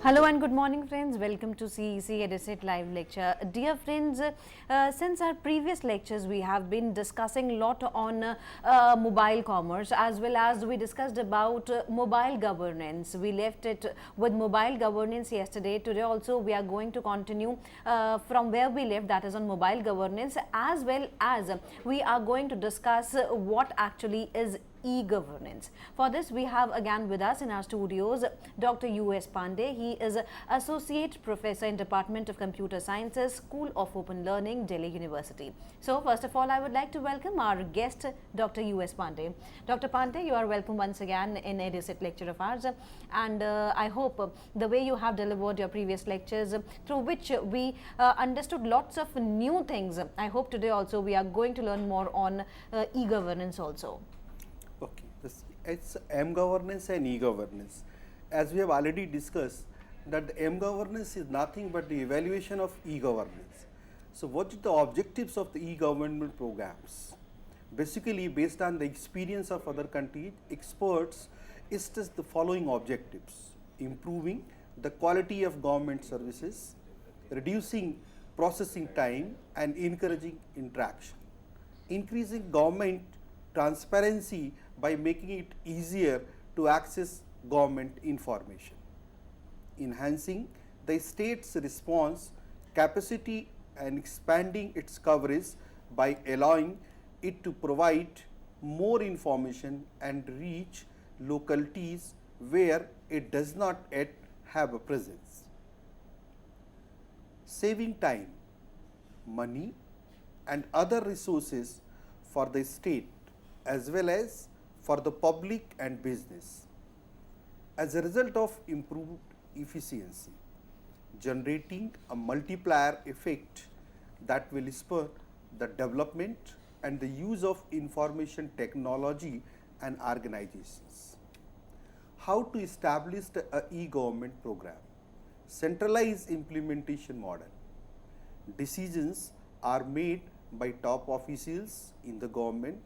Hello and good morning friends, welcome to CEC Edicet live lecture. Dear friends, since our previous lectures we have been discussing a lot on mobile commerce, as well as we discussed about mobile governance. We left it with mobile governance yesterday. Today also we are going to continue from where we left, that is on mobile governance, as well as we are going to discuss what actually is e-governance. For this, we have again with us in our studios Dr. U.S. Pandey. He is Associate Professor in Department of Computer Sciences, School of Open Learning, Delhi University. So, first of all, I would like to welcome our guest, Dr. U.S. Pandey. Dr. Pandey, you are welcome once again in a recent lecture of ours. And I hope the way you have delivered your previous lectures, through which we understood lots of new things. I hope today also we are going to learn more on e-governance also. Okay, it's M governance and E governance. As we have already discussed, that the M governance is nothing but the evaluation of E governance. So, what are the objectives of the E government programs? Basically, based on the experience of other countries, experts stress the following objectives: improving the quality of government services, reducing processing time, and encouraging interaction, increasing government transparency by making it easier to access government information, enhancing the state's response capacity and expanding its coverage by allowing it to provide more information and reach localities where it does not yet have a presence, saving time, money and other resources for the state as well as for the public and business, as a result of improved efficiency, generating a multiplier effect that will spur the development and the use of information technology and organizations. How to establish the e-government program? Centralized implementation model. Decisions are made by top officials in the government,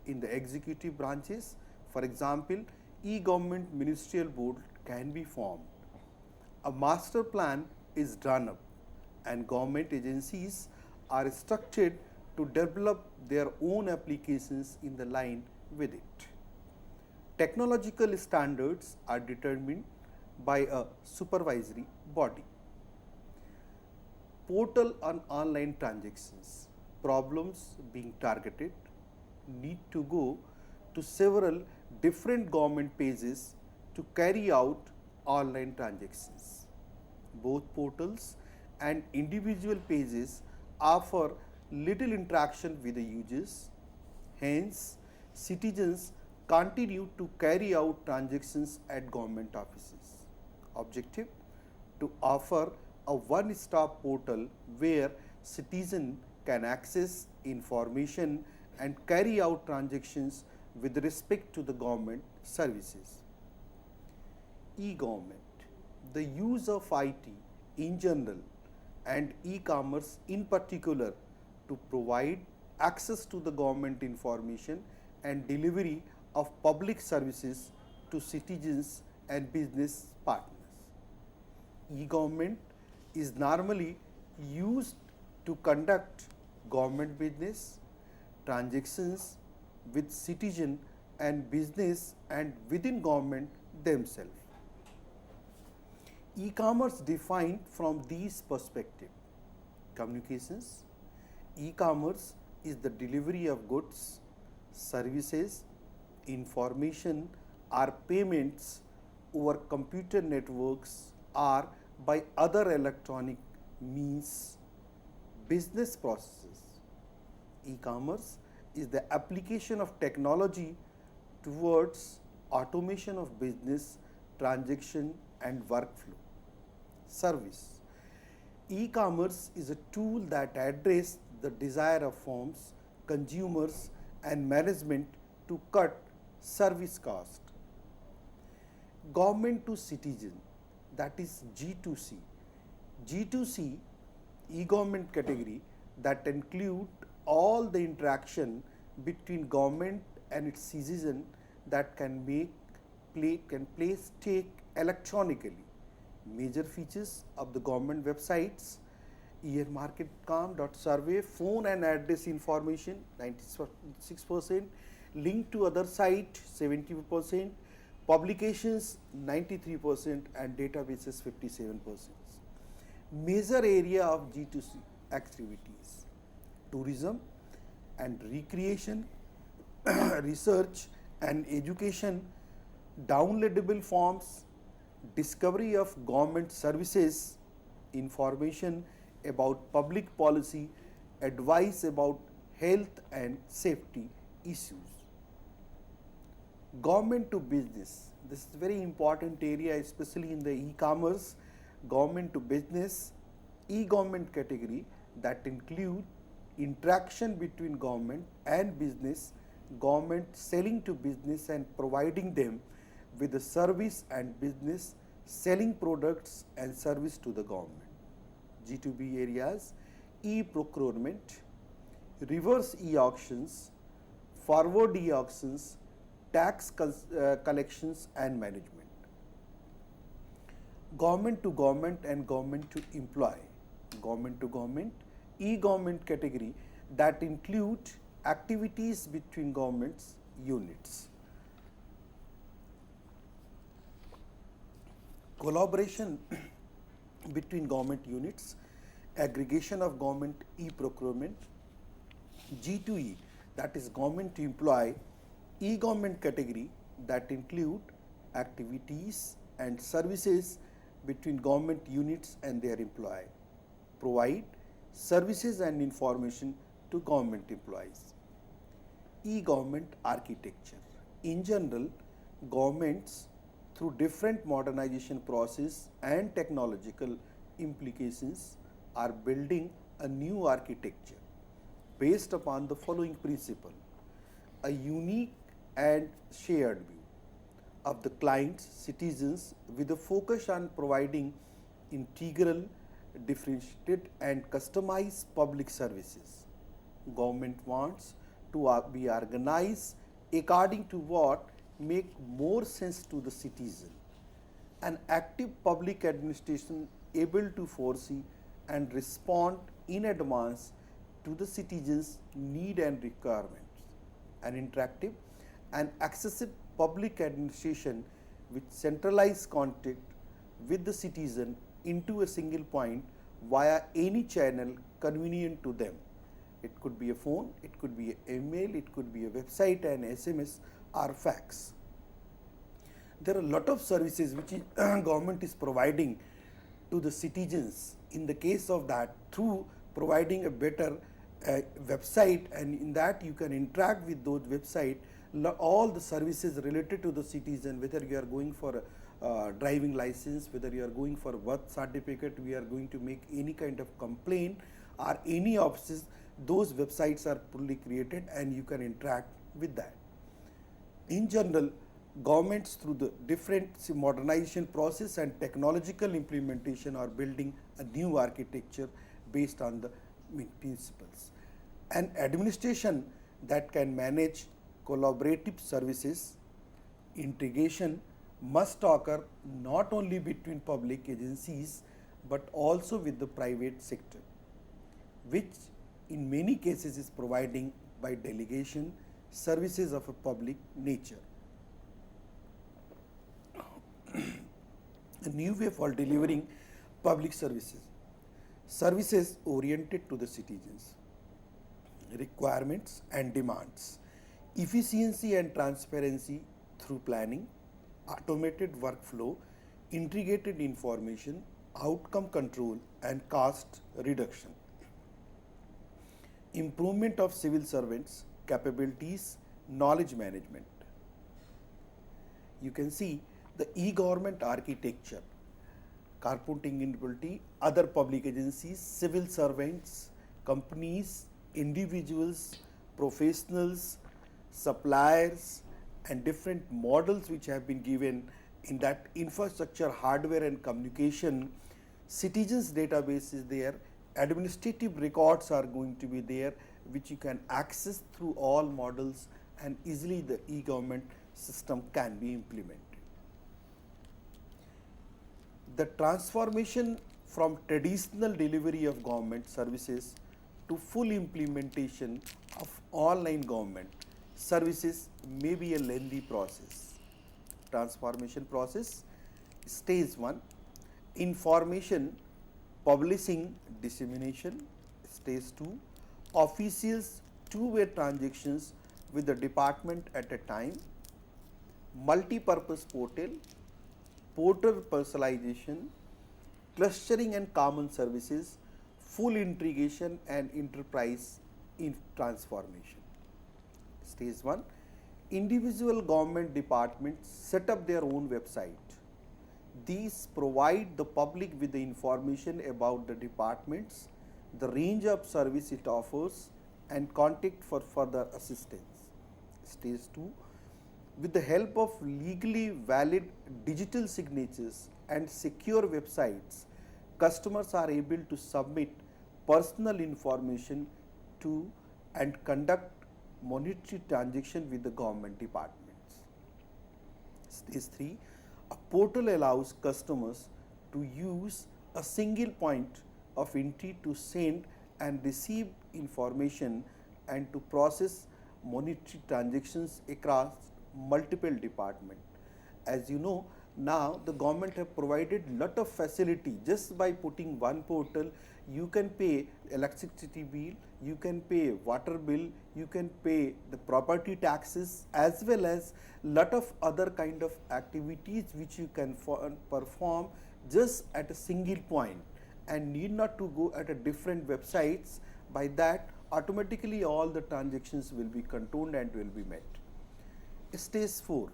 in the executive branches. For example, e-government ministerial board can be formed. A master plan is drawn up and government agencies are structured to develop their own applications in the line with it. Technological standards are determined by a supervisory body. Portal on online transactions. Problems being targeted need to go to several different government pages to carry out online transactions. Both portals and individual pages offer little interaction with the users. Hence, citizens continue to carry out transactions at government offices. Objective: to offer a one-stop portal where citizen can access information and carry out transactions with respect to the government services. E-government, the use of IT in general and e-commerce in particular to provide access to the government information and delivery of public services to citizens and business partners. E-government is normally used to conduct government business, transactions with citizen and business and within government themselves. E-commerce defined from these perspectives. Communications. E-commerce is the delivery of goods, services, information or payments over computer networks or by other electronic means. Business processes. E-commerce is the application of technology towards automation of business, transaction and workflow. Service. E-commerce is a tool that addresses the desire of firms, consumers and management to cut service cost. Government to citizen, that is G2C. G2C, e-government category that include all the interaction between government and its citizen that can place stake electronically Major features of the government websites: earmarketcom.survey, phone and address information 96%, link to other site 70%, publications 93%, and databases 57%. Major area of G2C activities: tourism and recreation, research and education, downloadable forms, discovery of government services, information about public policy, advice about health and safety issues. Government to business. This is a very important area, especially in the e-commerce. Government to business, e-government category that include interaction between government and business, government selling to business and providing them with the service, and business selling products and service to the government. G2B areas: e-procurement, reverse e-auctions, forward e-auctions, tax collections and management. Government to government and government to employee. Government to government, e-government category that include activities between governments units. Collaboration between government units, aggregation of government e-procurement. G2E, that is government to employee, e-government category that include activities and services between government units and their employee, provide services and information to government employees. E-government architecture. In general, governments through different modernization process and technological implications are building a new architecture based upon the following principle: a unique and shared view of the clients, citizens, with a focus on providing integral, differentiated and customized public services. Government wants to be organized according to what make more sense to the citizen. An active public administration able to foresee and respond in advance to the citizens' need and requirements. An interactive and accessible public administration with centralized contact with the citizen into a single point via any channel convenient to them. It could be a phone, it could be an email, it could be a website, and SMS or fax. There are a lot of services which government is providing to the citizens. In the case of that, through providing a better website, and in that you can interact with those website, all the services related to the citizen, whether you are going for a driving license, whether you are going for a birth certificate, we are going to make any kind of complaint or any offices, those websites are fully created and you can interact with that. In general, governments through the different modernization process and technological implementation are building a new architecture based on the principles. An administration that can manage collaborative services, integration must occur not only between public agencies but also with the private sector, which in many cases is providing by delegation services of a public nature. A new way for delivering public services. Services oriented to the citizens. Requirements and demands. Efficiency and transparency through planning, automated workflow, integrated information, outcome control, and cost reduction. Improvement of civil servants' capabilities, knowledge management. You can see the e-government architecture, corporating industry, other public agencies, civil servants, companies, individuals, professionals, suppliers, and different models which have been given in that infrastructure, hardware and communication. Citizens database is there, administrative records are going to be there, which you can access through all models, and easily the e-government system can be implemented. The transformation from traditional delivery of government services to full implementation of online government services may be a lengthy process. Transformation process, stage 1, information publishing dissemination. Stage 2, officials two-way transactions with the department at a time. Multi-purpose portal, portal personalization, clustering and common services, full integration and enterprise in transformation. Stage 1, individual government departments set up their own website. These provide the public with the information about the departments, the range of service it offers, and contact for further assistance. Stage 2, with the help of legally valid digital signatures and secure websites, customers are able to submit personal information to and conduct monetary transaction with the government departments. Stage 3, a portal allows customers to use a single point of entry to send and receive information and to process monetary transactions across multiple departments. As you know, now the government have provided lot of facility. Just by putting one portal, you can pay electricity bill, you can pay water bill, you can pay the property taxes, as well as lot of other kind of activities which you can perform just at a single point and need not to go at a different websites. By that, automatically all the transactions will be controlled and will be met. Stage 4,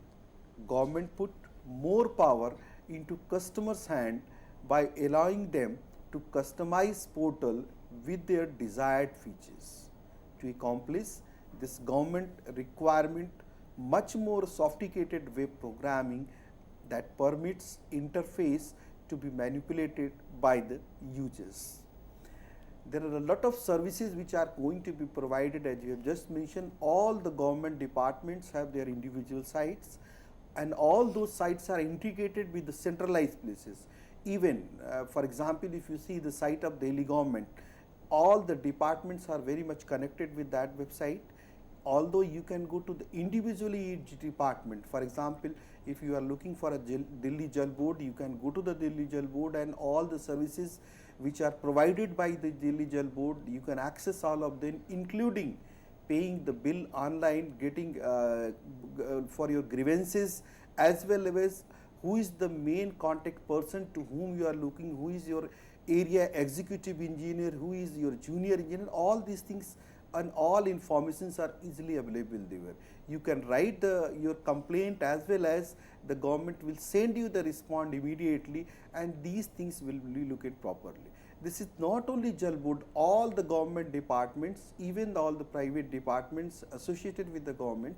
government put more power into customers' hand by allowing them to customize portal with their desired features. To accomplish this, government requirement much more sophisticated web programming that permits interface to be manipulated by the users. There are a lot of services which are going to be provided. As you have just mentioned, all the government departments have their individual sites, and all those sites are integrated with the centralized places. Even for example, if you see the site of Delhi government, all the departments are very much connected with that website. Although you can go to the individually each department. For example, if you are looking for a Delhi Jal Board, you can go to the Delhi Jal Board, and all the services which are provided by the Delhi Jal Board, you can access all of them, including paying the bill online, getting for your grievances, as well as who is the main contact person to whom you are looking, who is your area executive engineer, who is your junior engineer. All these things and all informations are easily available there. You can write your complaint, as well as the government will send you the response immediately, and these things will be looked at properly. This is not only Jal Board, all the government departments, even all the private departments associated with the government,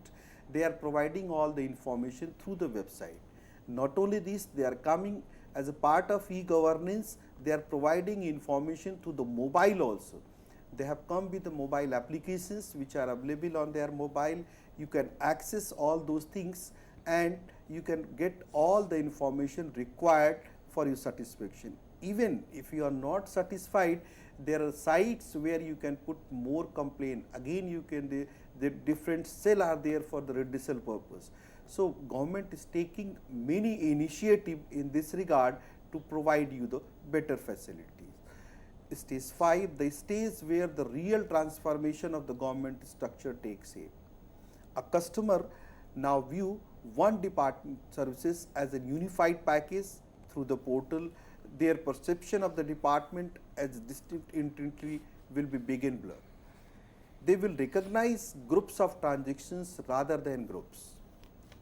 they are providing all the information through the website. Not only this, they are coming as a part of e-governance, they are providing information to the mobile also. They have come with the mobile applications which are available on their mobile. You can access all those things, and you can get all the information required for your satisfaction. Even if you are not satisfied, there are sites where you can put more complaint. Again, you can the different cell are there for the redressal purpose. So government is taking many initiative in this regard to provide you the better facilities. Stage 5, the stage where the real transformation of the government structure takes shape. A customer now view one department services as a unified package through the portal. Their perception of the department as distinct entity will be big and blur. They will recognize groups of transactions rather than groups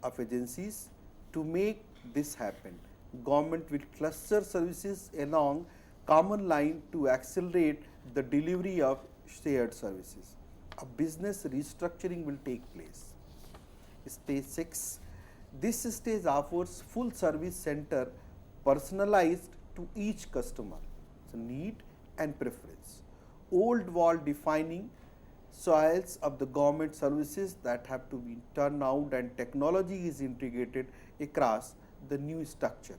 of agencies. To make this happen, government will cluster services along common line to accelerate the delivery of shared services. A business restructuring will take place. Stage 6, this stage offers full service center personalized to each customer, so need and preference. Old wall defining soils of the government services that have to be turned out, and technology is integrated across the new structure.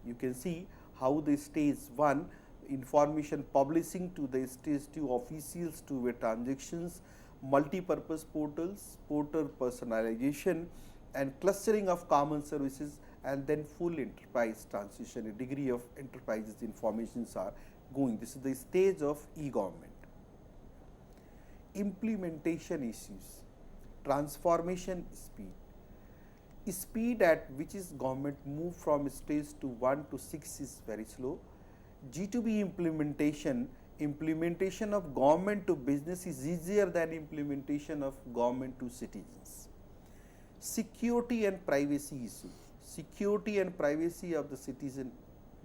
You can see how the stage 1 information publishing to the stage 2 officials two-way transactions, multi-purpose portals, portal personalization and clustering of common services, and then full enterprise transition, a degree of enterprises informations are going. This is the stage of e-government. Implementation issues, transformation speed at which is government move from stage to 1 to 6 is very slow. G2B implementation of government to business is easier than implementation of government to citizens. Security and privacy issue, security and privacy of the citizen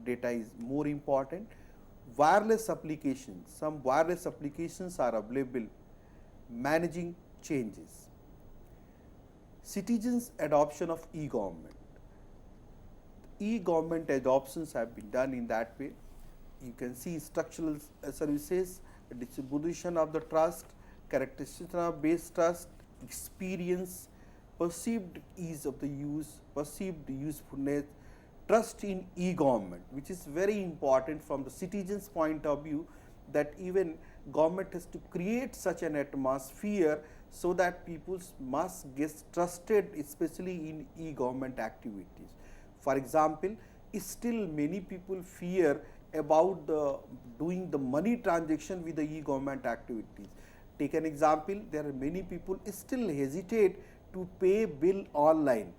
data is more important. Wireless applications, some wireless applications are available, managing changes. Citizens adoption of e-government. E-government adoptions have been done in that way. You can see structural services, distribution of the trust, characteristics of base trust, experience, perceived ease of the use, perceived usefulness, trust in e-government, which is very important from the citizens' point of view, that even government has to create such an atmosphere so that people must get trusted, especially in e-government activities. For example, still many people fear about doing the money transaction with the e-government activities. Take an example, there are many people still hesitate to pay bill online,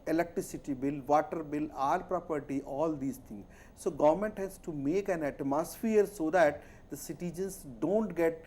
electricity bill, water bill, all property, all these things. So government has to make an atmosphere so that the citizens don't get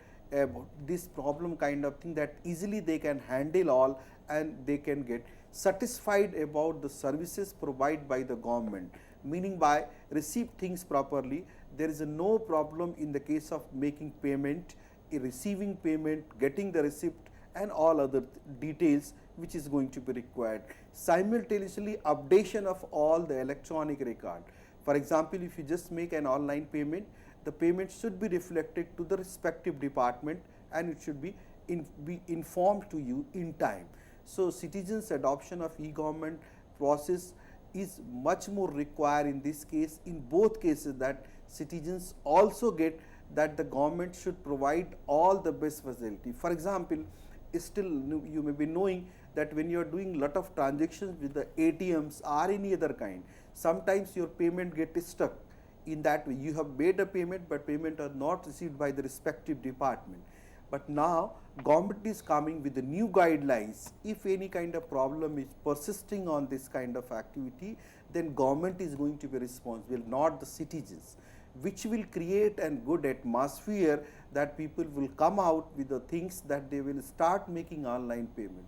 this problem kind of thing, that easily they can handle all and they can get satisfied about the services provided by the government, meaning by receive things properly. There is no problem in the case of making payment, receiving payment, getting the receipt and all other details which is going to be required. Simultaneously updation of all the electronic record. For example, if you just make an online payment, the payment should be reflected to the respective department and it should be informed to you in time. So citizens adoption of e-government process is much more required in this case. In both cases, that citizens also get that the government should provide all the best facility. For example, still you may be knowing that when you are doing lot of transactions with the ATMs or any other kind, sometimes your payment gets stuck. In that way, you have made a payment, but payment are not received by the respective department. But now government is coming with the new guidelines. If any kind of problem is persisting on this kind of activity, then government is going to be responsible, not the citizens, which will create a good atmosphere that people will come out with the things that they will start making online payment.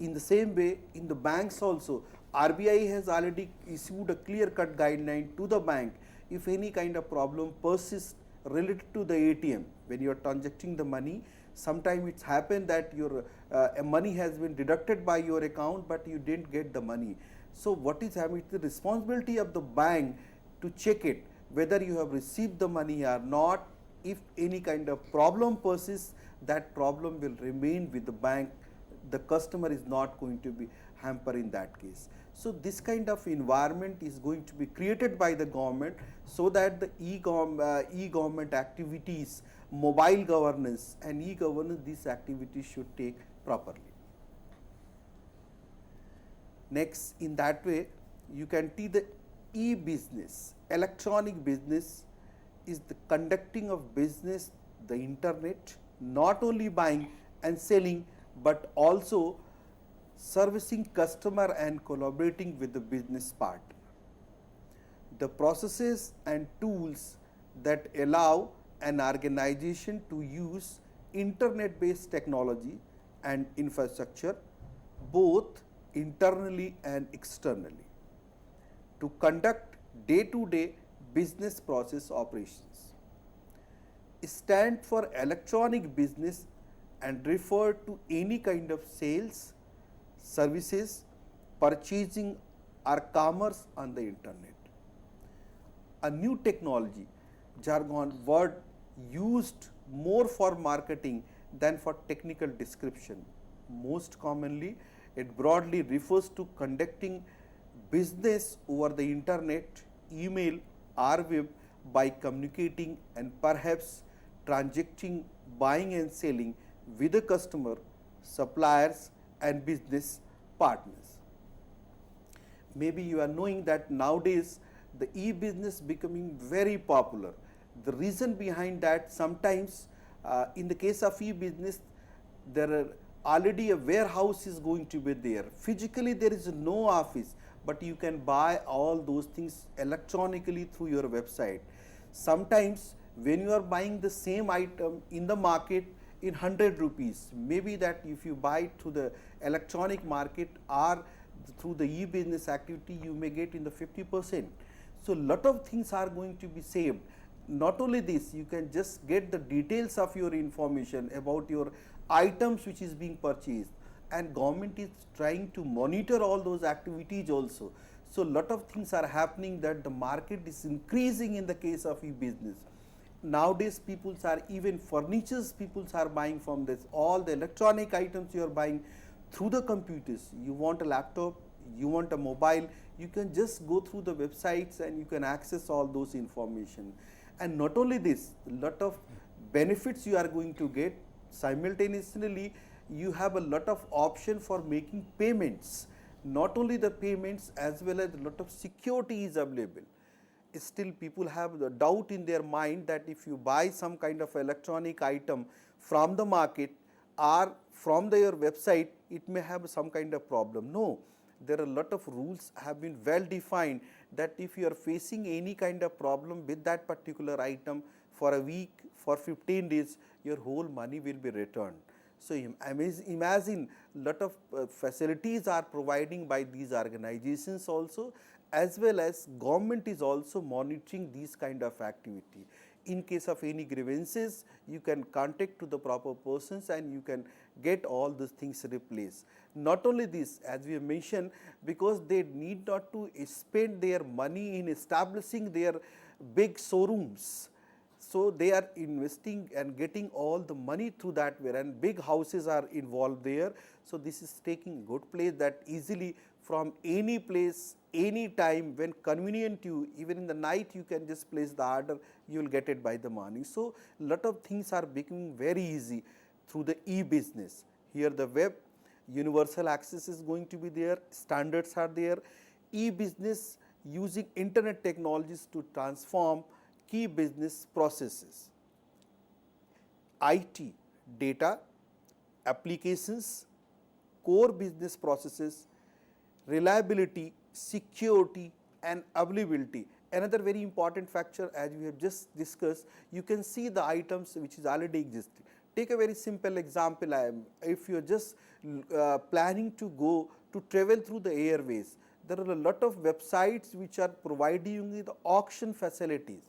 In the same way, in the banks also, RBI has already issued a clear-cut guideline to the bank. If any kind of problem persists related to the ATM, when you are transacting the money, sometimes it's happened that your money has been deducted by your account, but you didn't get the money. So what is happening? It's the responsibility of the bank to check it, whether you have received the money or not. If any kind of problem persists, that problem will remain with the bank. The customer is not going to be hampered in that case. So this kind of environment is going to be created by the government so that the e-government activities, mobile governance and e-governance, these activities should take properly. Next, in that way, you can see the e-business, electronic business is the conducting of business, the internet, not only buying and selling, but also servicing customer and collaborating with the business partner. The processes and tools that allow an organization to use internet-based technology and infrastructure, both internally and externally, to conduct day-to-day business process operations. Stand for electronic business and refer to any kind of sales, services, purchasing or commerce on the internet. A new technology, jargon, word used more for marketing than for technical description. Most commonly, it broadly refers to conducting business over the internet, email our web by communicating and perhaps transacting, buying and selling with the customer, suppliers and business partners. Maybe you are knowing that nowadays the e-business becoming very popular. The reason behind that, sometimes in the case of e-business, there are already a warehouse is going to be there. Physically there is no office, but you can buy all those things electronically through your website. Sometimes when you are buying the same item in the market in 100 rupees, maybe that if you buy it through the electronic market or through the e-business activity, you may get in the 50%. So lot of things are going to be saved. Not only this, you can just get the details of your information about your items which is being purchased, and government is trying to monitor all those activities also. So lot of things are happening, that the market is increasing in the case of e-business. Nowadays people are, even furnitures people are buying from this, all the electronic items you are buying through the computers. You want a laptop, you want a mobile, you can just go through the websites and you can access all those information. And not only this, lot of benefits you are going to get. Simultaneously you have a lot of option for making payments. Not only the payments, as well as a lot of security is available. Still people have the doubt in their mind that if you buy some kind of electronic item from the market or from your website, it may have some kind of problem. No, there are a lot of rules have been well defined, that if you are facing any kind of problem with that particular item for a week, for 15 days, your whole money will be returned. So imagine lot of facilities are providing by these organizations also, as well as government is also monitoring these kind of activity. In case of any grievances, you can contact to the proper persons and you can get all these things replaced. Not only this, as we have mentioned, because they need not to spend their money in establishing their big showrooms. So they are investing and getting all the money through that way, and big houses are involved there. So this is taking good place, that easily from any place, any time, when convenient to you, even in the night you can just place the order, you will get it by the morning. So lot of things are becoming very easy through the e-business. Here the web, universal access is going to be there, standards are there. E-business using internet technologies to transform key business processes, IT, data, applications, core business processes, reliability, security and availability. Another very important factor, as we have just discussed, you can see the items which is already existing. Take a very simple example. If you are just planning to go to travel through the airways, there are a lot of websites which are providing you the auction facilities.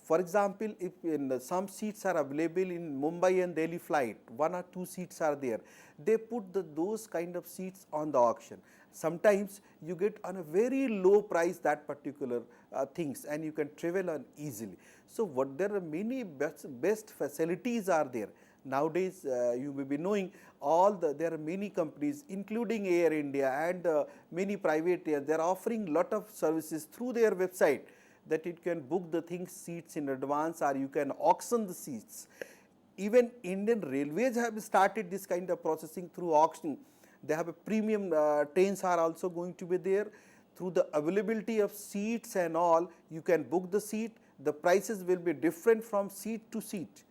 For example, if some seats are available in Mumbai and Delhi flight, 1 or 2 seats are there, they put those kind of seats on the auction. Sometimes you get on a very low price that particular things, and you can travel on easily. So what there are many best facilities are there. Nowadays you may be knowing there are many companies including Air India and many private air, they are offering lot of services through their website, that it can book the seats in advance, or you can auction the seats. Even Indian Railways have started this kind of processing through auction. They have a premium trains are also going to be there. Through the availability of seats and all, you can book the seat. The prices will be different from seat to seat.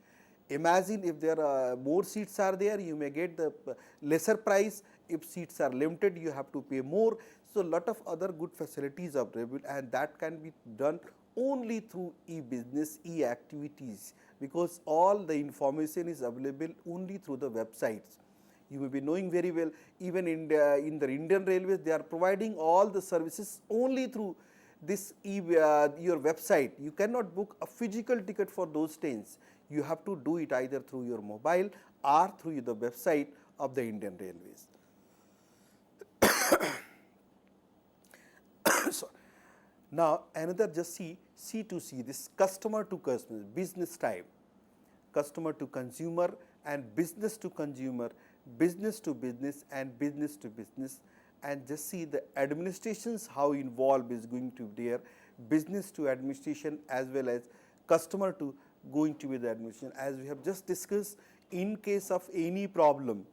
Imagine if there are more seats are there, you may get the lesser price. If seats are limited, you have to pay more. So lot of other good facilities are available, and that can be done only through e-business, e-activities, because all the information is available only through the websites. You may be knowing very well, even in the Indian Railways, they are providing all the services only through this your website. You cannot book a physical ticket for those trains. You have to do it either through your mobile or through the website of the Indian Railways. So, now another just see C2C, this customer to customer, business type, customer to consumer and business to consumer, business to business and business to business, and just see the administrations how involved is going to be there. business to administration as well as customer to going to be the administration. As we have just discussed, in case of any problem,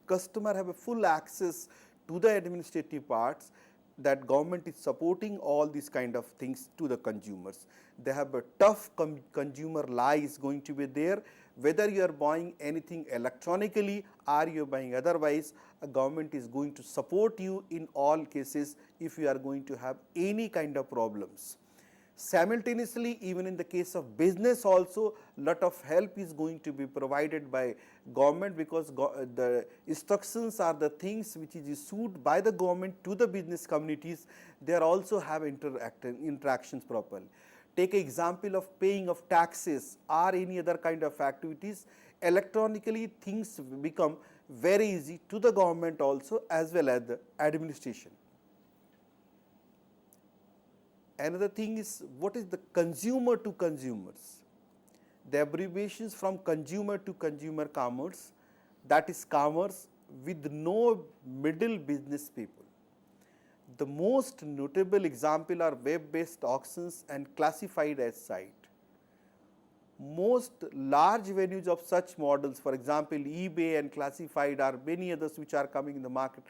customer have a full access to the administrative parts, that government is supporting all these kind of things to the consumers. They have a tough consumer lie is going to be there, whether you are buying anything electronically or you are buying otherwise, a government is going to support you in all cases if you are going to have any kind of problems. Simultaneously, even in the case of business also, lot of help is going to be provided by government, because the instructions are the things which is issued by the government to the business communities. They are also have interactions properly. Take an example of paying of taxes or any other kind of activities. Electronically, things become very easy to the government also as well as the administration. Another thing is, what is the consumer to consumers? The abbreviations from consumer to consumer commerce, that is commerce with no middle business people. The most notable example are web-based auctions and classified as site. Most large venues of such models, for example, eBay and classified or many others which are coming in the market,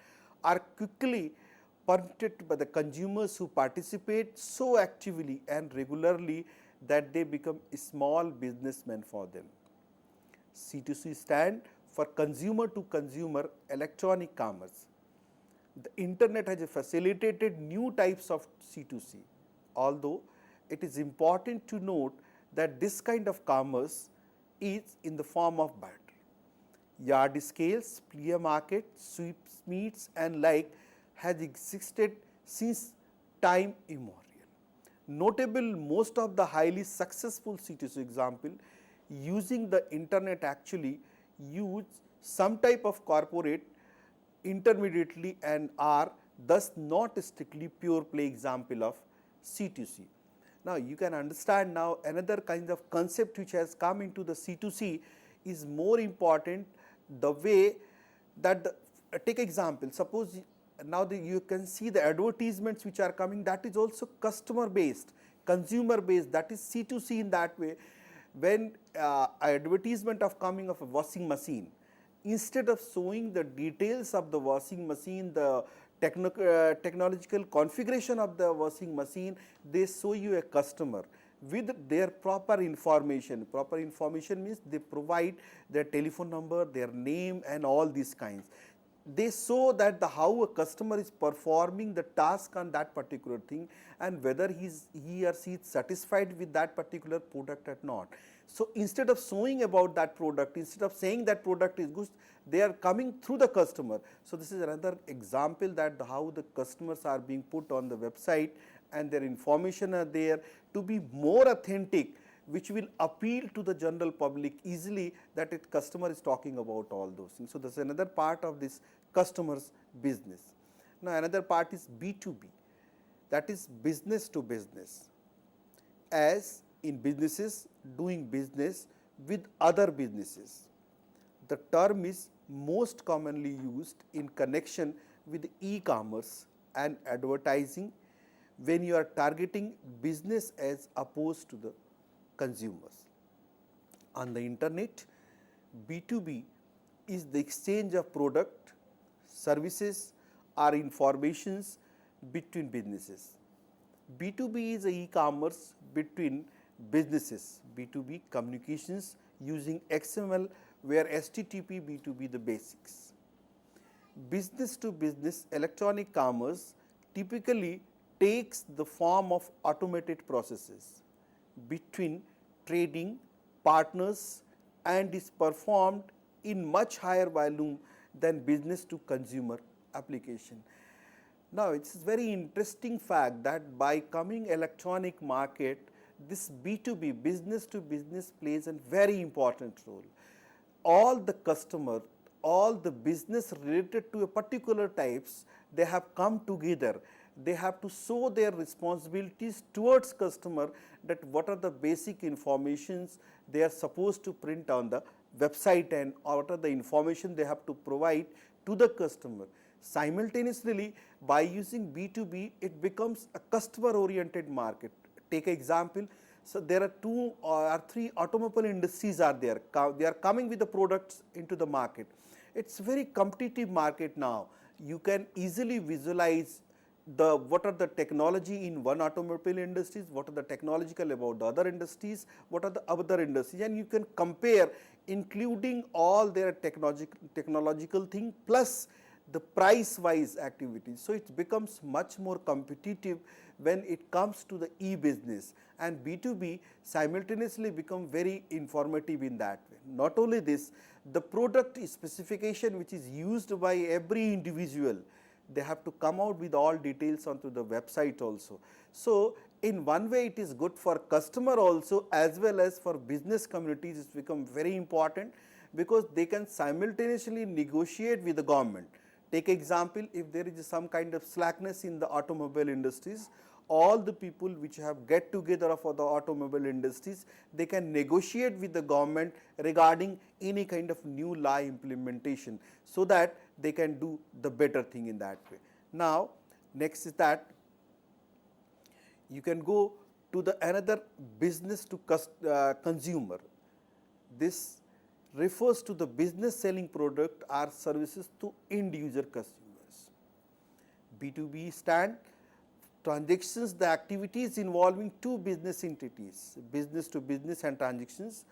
are quickly permitted by the consumers who participate so actively and regularly that they become small businessmen for them. C2C stand for consumer to consumer electronic commerce. The internet has facilitated new types of C2C, although it is important to note that this kind of commerce is in the form of barter. Yard scales, flea market, sweepmeats and like has existed since time immemorial. Notable, most of the highly successful C2C example using the internet actually use some type of corporate intermediately and are thus not strictly pure play example of C2C. Now you can understand now another kind of concept which has come into the C2C is more important, the way that take example, suppose now you can see the advertisements which are coming, that is also customer based, consumer based, that is C2C in that way. When advertisement of coming of a washing machine, instead of showing the details of the washing machine, the technological configuration of the washing machine, they show you a customer with their proper information. Proper information means they provide their telephone number, their name and all these kinds. They show that how a customer is performing the task on that particular thing and whether he or she is satisfied with that particular product or not. So instead of showing about that product, instead of saying that product is good, they are coming through the customer. So this is another example that how the customers are being put on the website and their information are there to be more authentic, which will appeal to the general public easily that a customer is talking about all those things. So, this is another part of this customer's business. Now, another part is B2B, that is business to business, as in businesses doing business with other businesses. The term is most commonly used in connection with e-commerce and advertising when you are targeting business as opposed to the consumers. On the internet, B2B is the exchange of product, services or informations between businesses. B2B is e-commerce between businesses, B2B communications using XML where HTTP B2B the basics. Business to business electronic commerce typically takes the form of automated processes between trading partners and is performed in much higher volume than business to consumer application. Now, it is very interesting fact that by coming electronic market, this B2B, business to business, plays a very important role. All the customer, all the business related to a particular types, they have come together. They have to show their responsibilities towards customer, that what are the basic informations they are supposed to print on the website and what are the information they have to provide to the customer. Simultaneously, by using B2B, it becomes a customer oriented market. Take an example. So, there are 2 or 3 automobile industries are there, they are coming with the products into the market. It is very competitive market now. You can easily visualize what are the technology in one automobile industries, what are the technological about the other industries, what are the other industries, and you can compare including all their technological thing plus the price wise activities. So, it becomes much more competitive when it comes to the e-business, and B2B simultaneously become very informative in that way. Not only this, the product specification which is used by every individual, they have to come out with all details onto the website also. So, in one way it is good for customer also as well as for business communities. It's become very important because they can simultaneously negotiate with the government. Take example, if there is some kind of slackness in the automobile industries, all the people which have get together for the automobile industries, they can negotiate with the government regarding any kind of new law implementation, so that they can do the better thing in that way. Now, next is that you can go to the another business to consumer. This refers to the business selling product or services to end user customers. B2B stand transactions, the activities involving 2 business entities, business to business and transactions.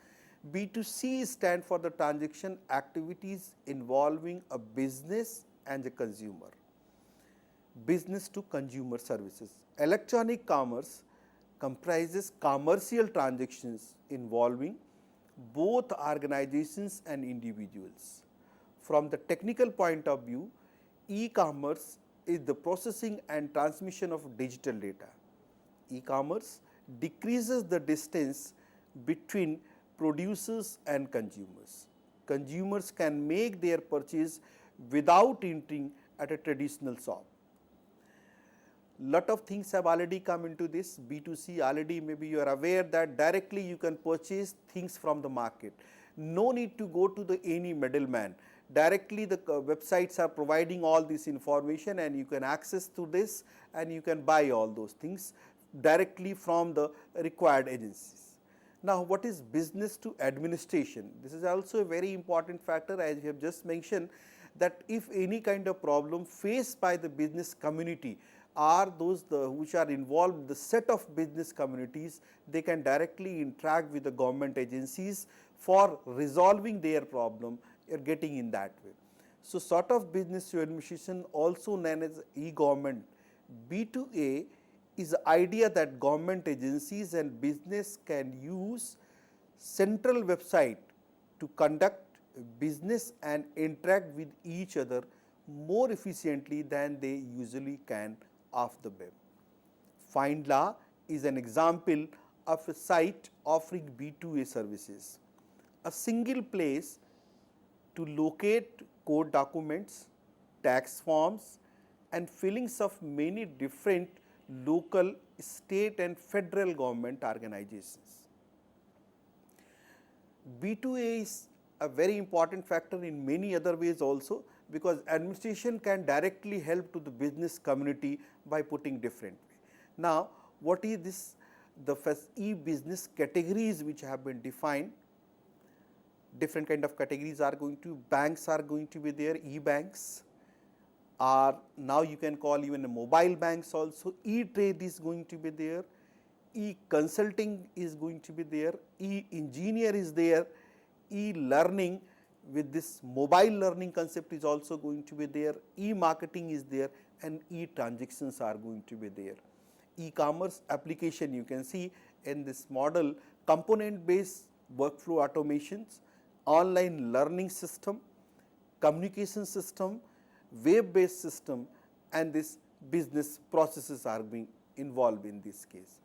B2C stand for the transaction activities involving a business and a consumer. Business to consumer services. Electronic commerce comprises commercial transactions involving both organizations and individuals. From the technical point of view, e-commerce is the processing and transmission of digital data. E-commerce decreases the distance between producers and consumers. Consumers can make their purchase without entering at a traditional shop. Lot of things have already come into this B2C. Already maybe you are aware that directly you can purchase things from the market. No need to go to any middleman. Directly the websites are providing all this information and you can access to this and you can buy all those things directly from the required agencies. Now, what is business to administration? This is also a very important factor, as we have just mentioned, that if any kind of problem faced by the business community are those which are involved, the set of business communities, they can directly interact with the government agencies for resolving their problem, getting in that way. So, sort of business to administration, also known as e-government. B2A is the idea that government agencies and business can use central website to conduct business and interact with each other more efficiently than they usually can off the web. FindLaw is an example of a site offering B2A services. A single place to locate court documents, tax forms and fillings of many different local, state and federal government organizations. B2A is a very important factor in many other ways also, because administration can directly help to the business community by putting different way. Now, what is this? The first e-business categories which have been defined. Different kind of categories are going to, banks are going to be there, e-banks, or now you can call even a mobile banks also, e-trade is going to be there, e-consulting is going to be there, e-engineer is there, e-learning with this mobile learning concept is also going to be there, e-marketing is there and e-transactions are going to be there. E-commerce application, you can see in this model, component based workflow automations, online learning system, communication system, web based system and this business processes are being involved in this case.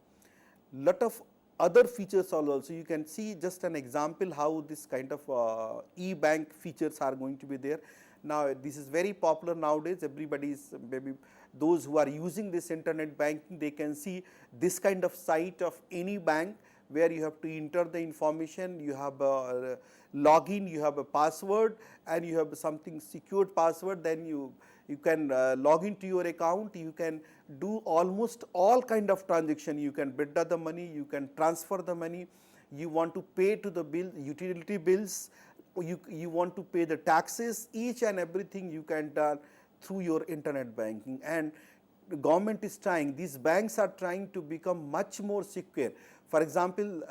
Lot of other features are also, you can see just an example how this kind of e-bank features are going to be there. Now, this is very popular nowadays, everybody is, maybe those who are using this internet banking, they can see this kind of site of any bank where you have to enter the information, you have a login, you have a password and you have something secured password, then you you can log into your account, you can do almost all kind of transaction. You can withdraw the money, you can transfer the money, you want to pay to the bill, utility bills, you want to pay the taxes, each and everything you can done through your internet banking. And the government is trying, these banks are trying to become much more secure. For example,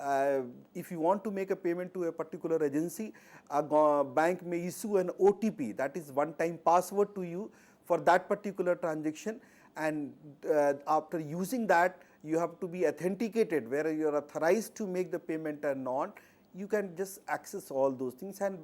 if you want to make a payment to a particular agency, a bank may issue an OTP, that is one time password to you for that particular transaction, and after using that you have to be authenticated whether you are authorized to make the payment or not. You can just access all those things, and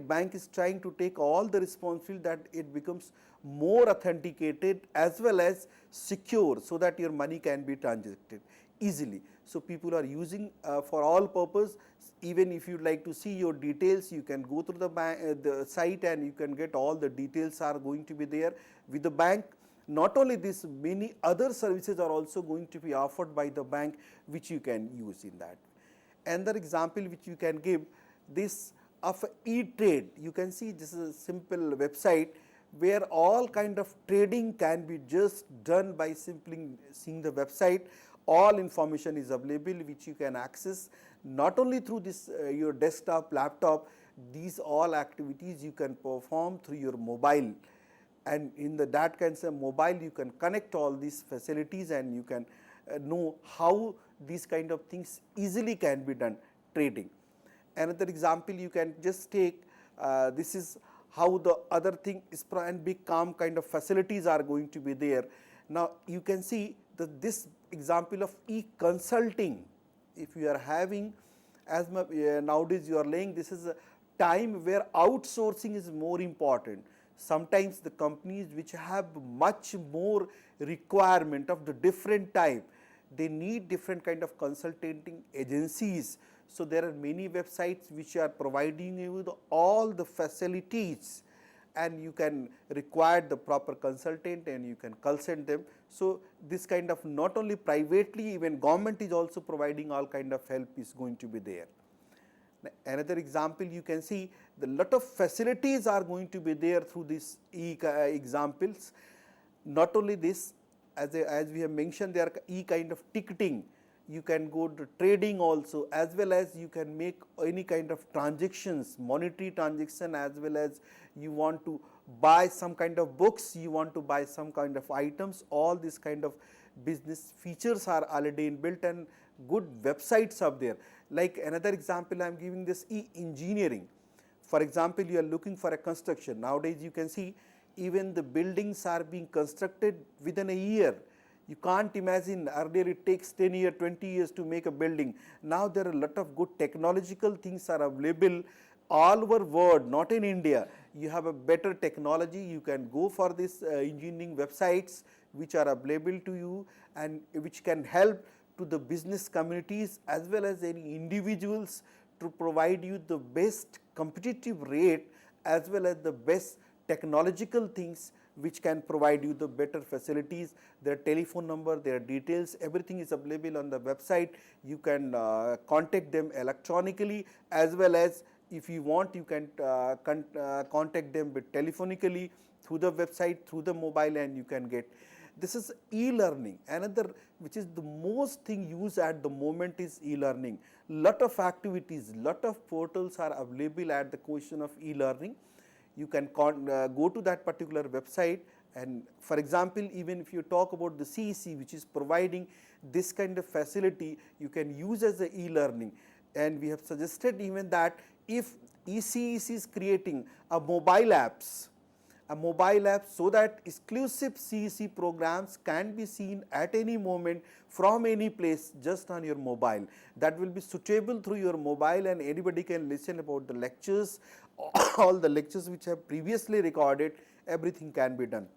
bank is trying to take all the responsibility that it becomes more authenticated as well as secure, so that your money can be transacted easily. So people are using for all purpose. Even if you like to see your details, you can go through the site and you can get all the details are going to be there with the bank. Not only this, many other services are also going to be offered by the bank, which you can use in that. Another example which you can give, this of e-trade. You can see this is a simple website where all kind of trading can be just done by simply seeing the website. All information is available which you can access not only through this your desktop, laptop. These all activities you can perform through your mobile, and in that kind of mobile you can connect all these facilities, and you can know how these kind of things easily can be done trading. Another example you can just take, this is how the other thing is, and big calm kind of facilities are going to be there. Now you can see that this example of e-consulting, if you are having as much nowadays you are laying, this is a time where outsourcing is more important. Sometimes the companies which have much more requirement of the different type, they need different kind of consulting agencies. So there are many websites which are providing you with all the facilities, and you can require the proper consultant and you can consult them. So this kind of, not only privately, even government is also providing all kind of help is going to be there. Another example you can see, the lot of facilities are going to be there through these examples. Not only this, as we have mentioned, there are kind of ticketing. You can go to trading also, as well as you can make any kind of transactions, monetary transaction, as well as you want to buy some kind of books, you want to buy some kind of items. All these kind of business features are already inbuilt, and good websites are there. Like another example I am giving, this e-engineering. For example, you are looking for a construction. Nowadays you can see even the buildings are being constructed within a year. You can't imagine, earlier it takes 10 years, 20 years to make a building. Now there are a lot of good technological things are available all over world, not in India. You have a better technology, you can go for this engineering websites which are available to you, and which can help to the business communities as well as any individuals to provide you the best competitive rate as well as the best technological things which can provide you the better facilities. Their telephone number, their details, everything is available on the website. You can contact them electronically, as well as if you want you can contact them with telephonically through the website, through the mobile, and you can get. This is e-learning. Another which is the most thing used at the moment is e-learning. Lot of activities, lot of portals are available at the question of e-learning. You can go to that particular website, and for example, even if you talk about the CEC, which is providing this kind of facility, you can use as a e-learning. And we have suggested even that if CEC is creating a mobile app so that exclusive CEC programs can be seen at any moment from any place just on your mobile. That will be suitable through your mobile, and anybody can listen about the lectures, all the lectures which have previously recorded, everything can be done.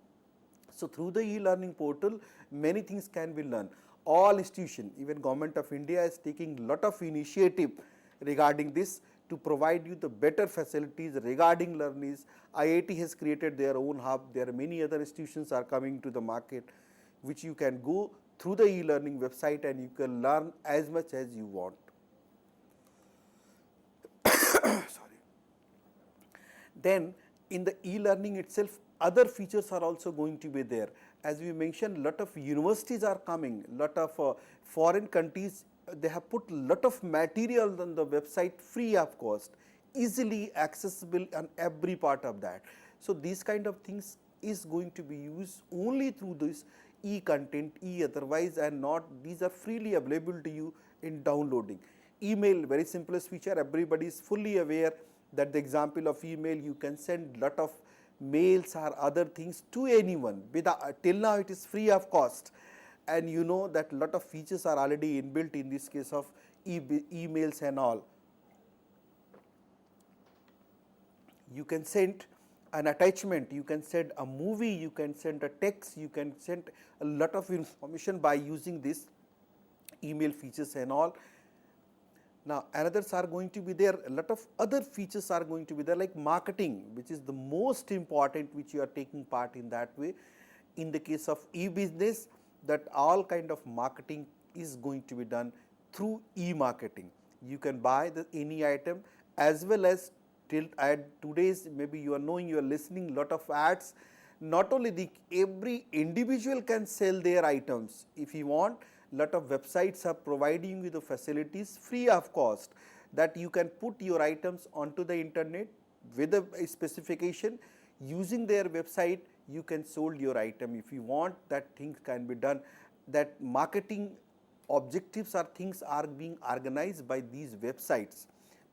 So through the e-learning portal, many things can be learned. All institutions, even Government of India is taking lot of initiative regarding this to provide you the better facilities regarding learners. IIT has created their own hub. There are many other institutions are coming to the market, which you can go through the e-learning website and you can learn as much as you want. Sorry. Then in the e-learning itself, other features are also going to be there. As we mentioned, lot of universities are coming, lot of foreign countries, they have put lot of material on the website free of cost, easily accessible on every part of that. So, these kind of things is going to be used only through this e-content, otherwise, and not these are freely available to you in downloading. Email, very simplest feature, everybody is fully aware that the example of email, you can send lot of mails or other things to anyone without, till now it is free of cost, and you know that lot of features are already inbuilt in this case of emails and all. You can send an attachment, you can send a movie, you can send a text, you can send a lot of information by using this email features and all. Now, anothers are going to be there, a lot of other features are going to be there, like marketing, which is the most important, which you are taking part in that way. In the case of e-business, that all kind of marketing is going to be done through e-marketing. You can buy any item, as well as till today's, maybe you are knowing, you are listening lot of ads. Not only every individual can sell their items. If you want, lot of websites are providing you the facilities free of cost, that you can put your items onto the internet with a specification. Using their website, you can sold your item. If you want, that things can be done. That marketing objectives or things are being organized by these websites.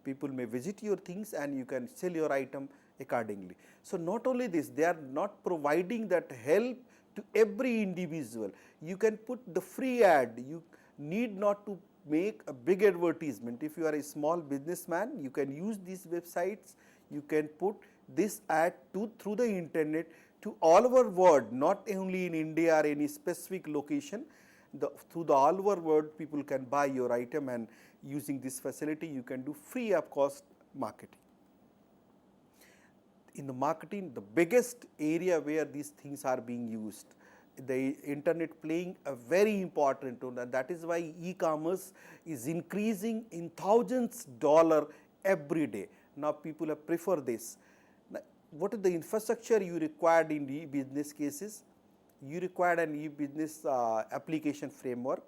People may visit your things and you can sell your item accordingly. So, not only this, they are not providing that help to every individual. You can put the free ad, you need not to make a big advertisement. If you are a small businessman, you can use these websites, you can put this ad through the internet to all over world, not only in India or any specific location. Through the all over world, people can buy your item, and using this facility you can do free of cost marketing. In the marketing, the biggest area where these things are being used, the internet playing a very important role, and that is why e-commerce is increasing in thousands dollars every day. Now, people prefer this. Now, what is the infrastructure you required in e-business cases? You required an e-business application framework.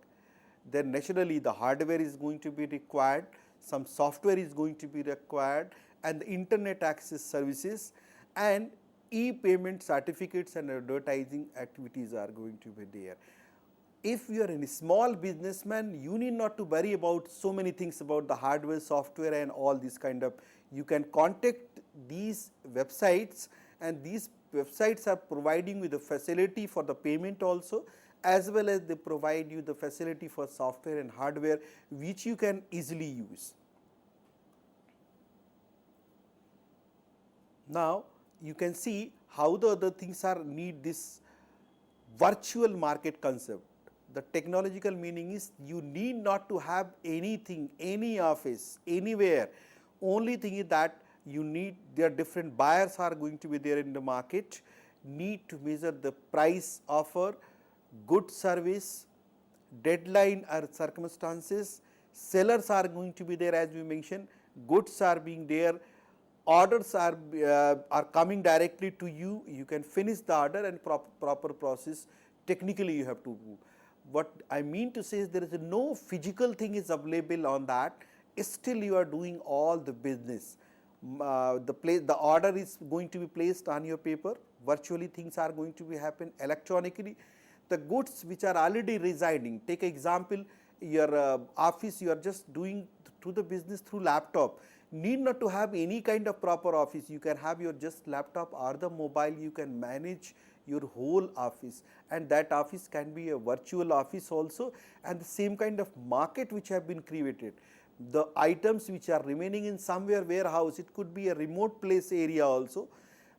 Then naturally the hardware is going to be required, some software is going to be required, and the internet access services and e-payment certificates and advertising activities are going to be there. If you are a small businessman, you need not to worry about so many things about the hardware, software and all this kind of. You can contact these websites, and these websites are providing you the facility for the payment also, as well as they provide you the facility for software and hardware, which you can easily use. Now, you can see how the other things are need this virtual market concept. The technological meaning is you need not to have anything, any office, anywhere. Only thing is that you need, there are different buyers are going to be there in the market, need to measure the price offer, good service, deadline or circumstances, sellers are going to be there, as we mentioned, goods are being there, orders are coming directly to you, you can finish the order and proper process technically you have to do. What I mean to say is there is no physical thing is available on that, still you are doing all the business. The order is going to be placed on your paper, virtually things are going to be happen electronically. The goods which are already residing, take example, your office, you are just doing to the business through laptop, need not to have any kind of proper office, you can have your just laptop or the mobile, you can manage your whole office, and that office can be a virtual office also, and the same kind of market which have been created. The items which are remaining in somewhere warehouse, it could be a remote place area also.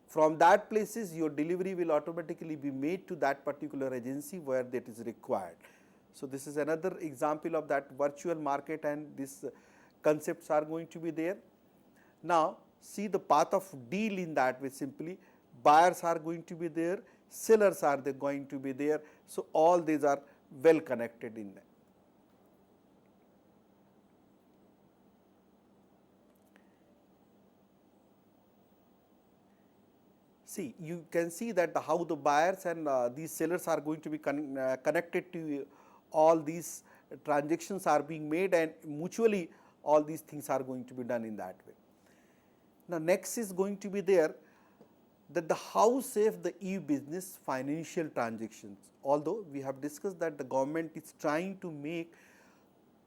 From that places your delivery will automatically be made to that particular agency where that is required. So, this is another example of that virtual market, and these concepts are going to be there. Now, see the path of deal in that way, simply buyers are going to be there, sellers are going to be there. So, all these are well connected in that. See, you can see that how the buyers and these sellers are going to be connected to all these transactions are being made, and mutually all these things are going to be done in that way. Now, next is going to be there that the how safe the e-business financial transactions, although we have discussed that the government is trying to make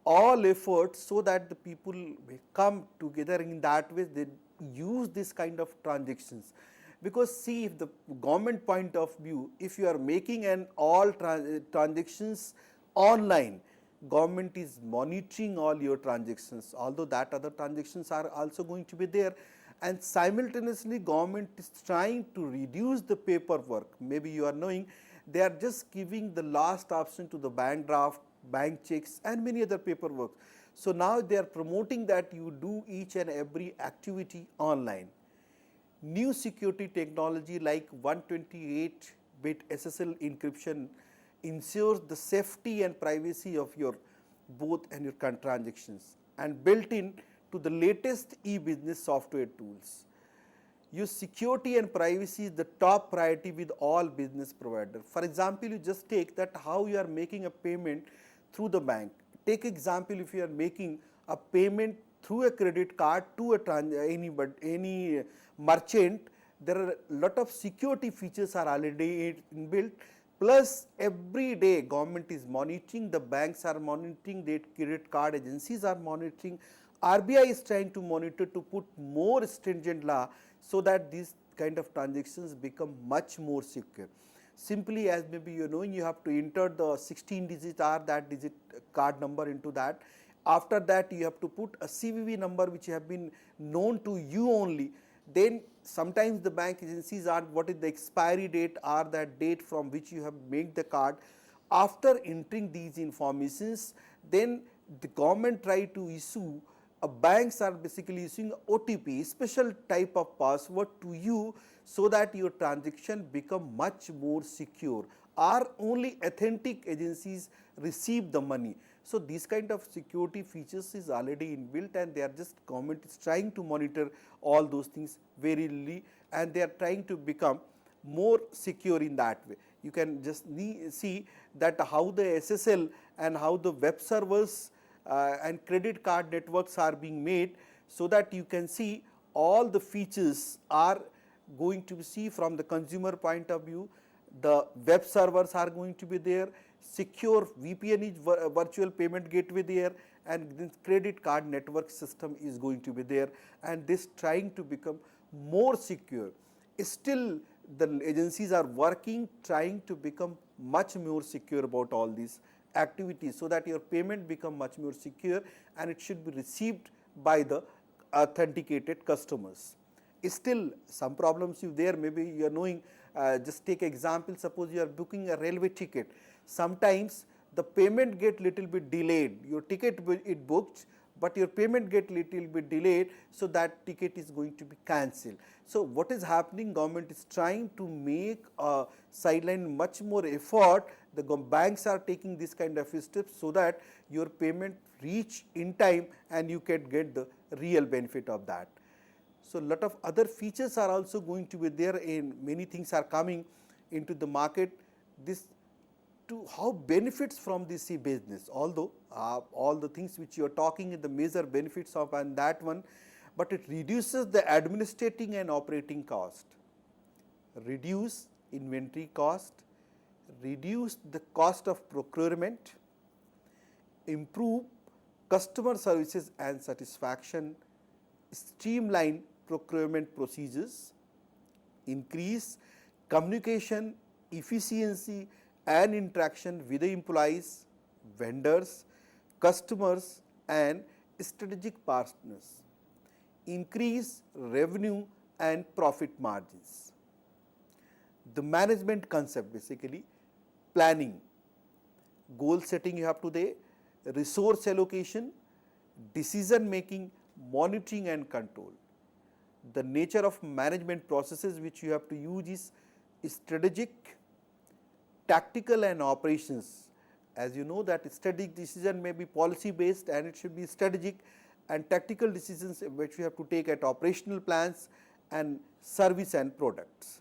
all efforts so that the people may come together in that way, they use this kind of transactions. Because see, if the government point of view, if you are making an all transactions online, government is monitoring all your transactions, although that other transactions are also going to be there, and simultaneously government is trying to reduce the paperwork. Maybe you are knowing they are just giving the last option to the bank draft, bank checks and many other paperwork. So now they are promoting that you do each and every activity online. New security technology like 128-bit SSL encryption ensures the safety and privacy of your both and your transactions, and built in to the latest e-business software tools. Your security and privacy is the top priority with all business providers. For example, you just take that how you are making a payment through the bank. Take example, if you are making a payment through a credit card to any merchant, there are a lot of security features are already inbuilt. Plus, every day government is monitoring, the banks are monitoring, the credit card agencies are monitoring. RBI is trying to monitor to put more stringent law so that these kind of transactions become much more secure. Simply, as maybe you know, you have to enter the 16 digit or that digit card number into that. After that, you have to put a CVV number which have been known to you only. Then sometimes the bank agencies are what is the expiry date or that date from which you have made the card. After entering these informations, then the government try to issue, banks are basically issuing OTP, special type of password to you, so that your transaction become much more secure, or only authentic agencies receive the money. So these kind of security features is already inbuilt, and they are just government is trying to monitor all those things very really, and they are trying to become more secure in that way. You can just see that how the SSL and how the web servers and credit card networks are being made, so that you can see all the features are going to be see from the consumer point of view. The web servers are going to be there, secure VPN is virtual payment gateway there, and this credit card network system is going to be there, and this trying to become more secure. Still the agencies are working, trying to become much more secure about all these activities, so that your payment become much more secure and it should be received by the authenticated customers. Still some problems you there, maybe you are knowing, just take example, suppose you are booking a railway ticket. Sometimes the payment get little bit delayed, your ticket it booked, but your payment get little bit delayed, so that ticket is going to be cancelled. So what is happening, government is trying to make a sideline much more effort. The banks are taking this kind of steps, so that your payment reach in time and you can get the real benefit of that. So lot of other features are also going to be there, and many things are coming into the market. This to how benefits from this e-business, although all the things which you are talking in the major benefits of and that one, but it reduces the administrating and operating cost, reduce inventory cost, reduce the cost of procurement, improve customer services and satisfaction, streamline procurement procedures, increase communication efficiency and interaction with the employees, vendors, customers and strategic partners, increase revenue and profit margins. The management concept, basically planning, goal setting you have to do, resource allocation, decision making, monitoring and control. The nature of management processes which you have to use is strategic, tactical and operations. As you know that strategic decision may be policy based and it should be strategic, and tactical decisions which we have to take at operational plans and service and products.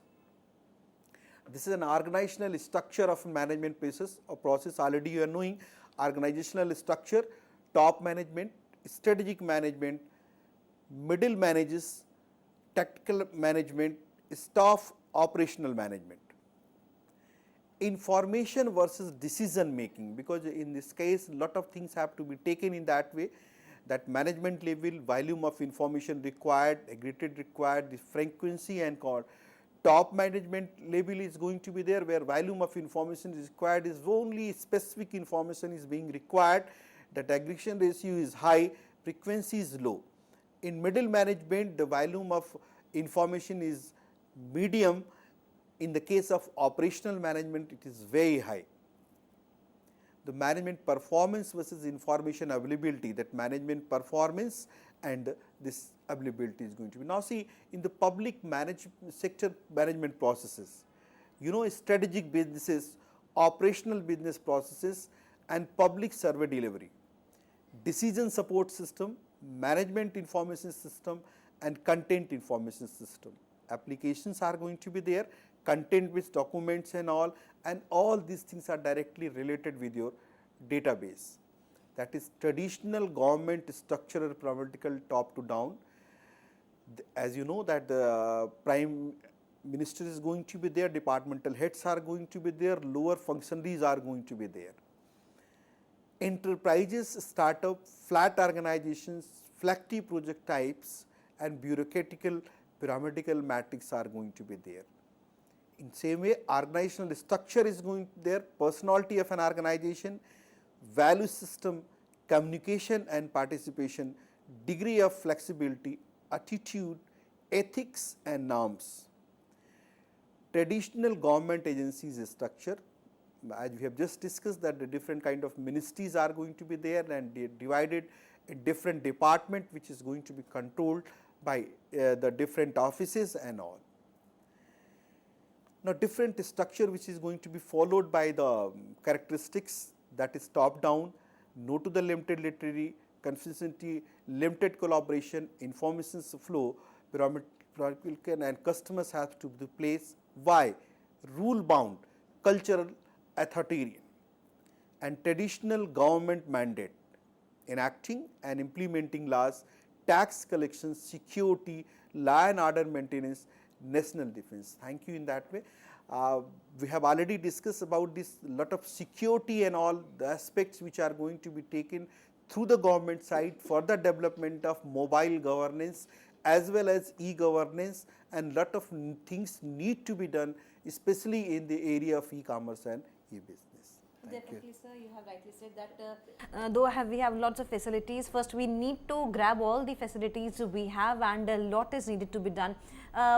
This is an organizational structure of management process. Already you are knowing organizational structure, top management, strategic management, middle managers, tactical management, staff operational management. Information versus decision making, because in this case lot of things have to be taken in that way, that management level, volume of information required, aggregate required, the frequency and top management level is going to be there, where volume of information is required is only specific information is being required, that aggregation ratio is high, frequency is low. In middle management, the volume of information is medium. In the case of operational management, it is very high. The management performance versus information availability, that management performance and this availability is going to be. Now see, in the public sector management processes, you know, strategic businesses, operational business processes and public survey delivery, decision support system, management information system and content information system. Applications are going to be there, content with documents and all these things are directly related with your database. That is traditional government structural political top to down. As you know that the Prime Minister is going to be there, departmental heads are going to be there, lower functionaries are going to be there. Enterprises, startup, flat organizations, flexi project types and bureaucratical pyramidal matrix are going to be there. In same way, organizational structure is going there, personality of an organization, value system, communication and participation, degree of flexibility, attitude, ethics and norms. Traditional government agencies structure, as we have just discussed, that the different kind of ministries are going to be there and they divided a different department which is going to be controlled by the different offices and all. Now different structure which is going to be followed by the characteristics, that is top down, no to the limited literary, consistency, limited collaboration, information flow, pyramidal and customers have to be placed. Why? Rule bound, cultural, authoritarian and traditional government mandate, enacting and implementing laws, tax collection, security, law and order maintenance, national defense. Thank you in that way. We have already discussed about this lot of security and all the aspects which are going to be taken through the government side for the development of mobile governance as well as e-governance, and lot of things need to be done, especially in the area of e-commerce and e-business. Definitely, sir. You have rightly said that though we have lots of facilities, first we need to grab all the facilities we have, and a lot is needed to be done.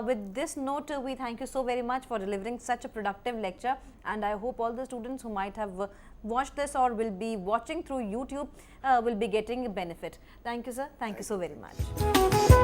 With this note, we thank you so very much for delivering such a productive lecture, and I hope all the students who might have watched this or will be watching through YouTube will be getting a benefit. Thank you, sir. Thank you so very much.